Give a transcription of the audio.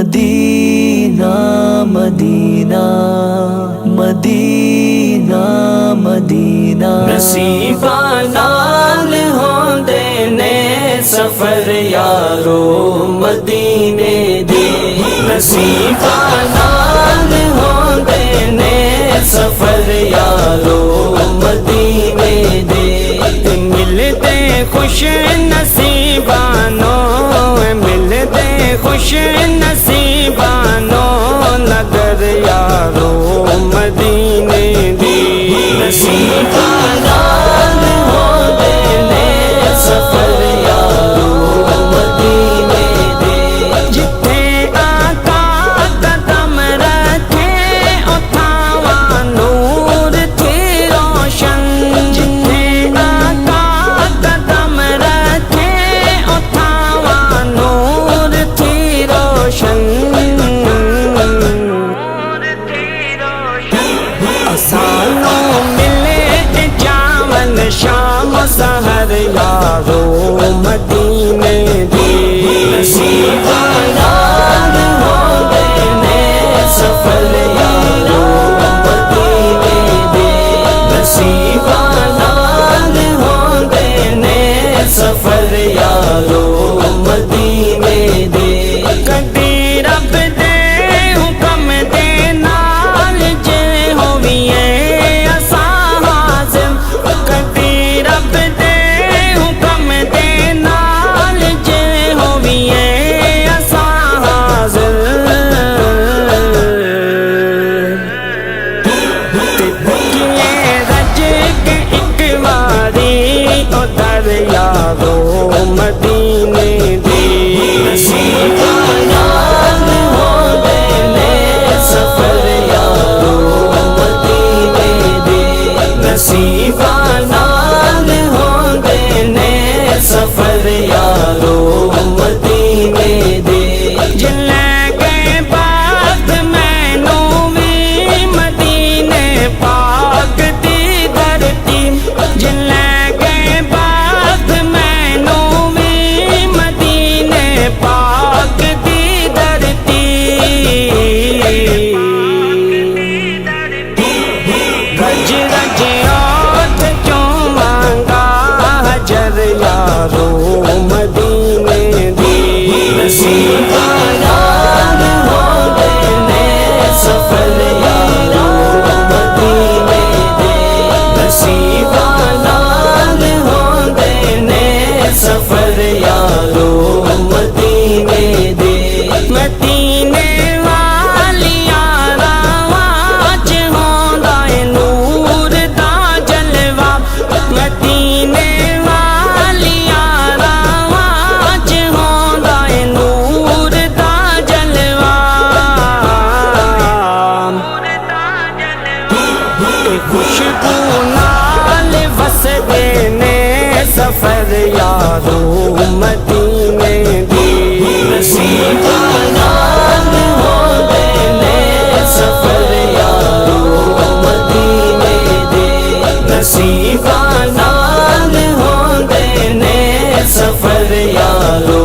مدینہ مدینہ مدینہ مدینہ نصیباں نال ہوندے نے سفر یارو مدینے دے، نصیباں نال ہوندے نے سفر یارو مدینے دے، ملتے خوش نصیبانوں ملتے خوش نصیبانوں نظر یارو مدینے دی، نصیباں نال ہوندے نے سفر یارو مدینے دے، جتھے آقا قدم رکھے اتھاواں نور تھی روشن، جتھے آقا قدم رکھے اتھاواں نور تھی روشن، سانوں ملے جاون شام سحر یارو مدینے دی، نصیباں نال ہوندے نے سفر یارو مدینے دے، نصیباں نال ہوندے نے سفر یارو مدینے دے، کدی رب دے حکم دے نال جے ہوویے اساں حاضر، کدی رب دے حکم دے نال جے ہوویے اساں حاضر، تے بکیے رج کے ایک واری ادھر یارو مدینے دی، نصیباں نال ہوندے نے سفر یارو مدینے دے، نصیباں نال ہوندے نے سفر یارو مدینے دے، جلے گئے بات مینوں وی مدینے پاک دی دھرتی، جلے گئے بات مینوں وی مدینے پاک دی دھرتی، رج رج اوٹھ چوں مانگا حجر یارو مدینے دی، نصیباں نال ہوندے نے سفر یارو مدینے دے، نصیباں نال ہوندے نے سفر یارو مدینے دے، مدینے والیاں راواں چ ہوندا اے نور دا جلوہ، مدینے والیاں راواں چ ہوندا اے نور دا جلوہ، خوشبو نال وسدے نے سفر یارو مدینے دی، نصیباں نال ہوندے نے سفر یارو مدینے دے، نصیباں نال ہوندے نے سفر یارو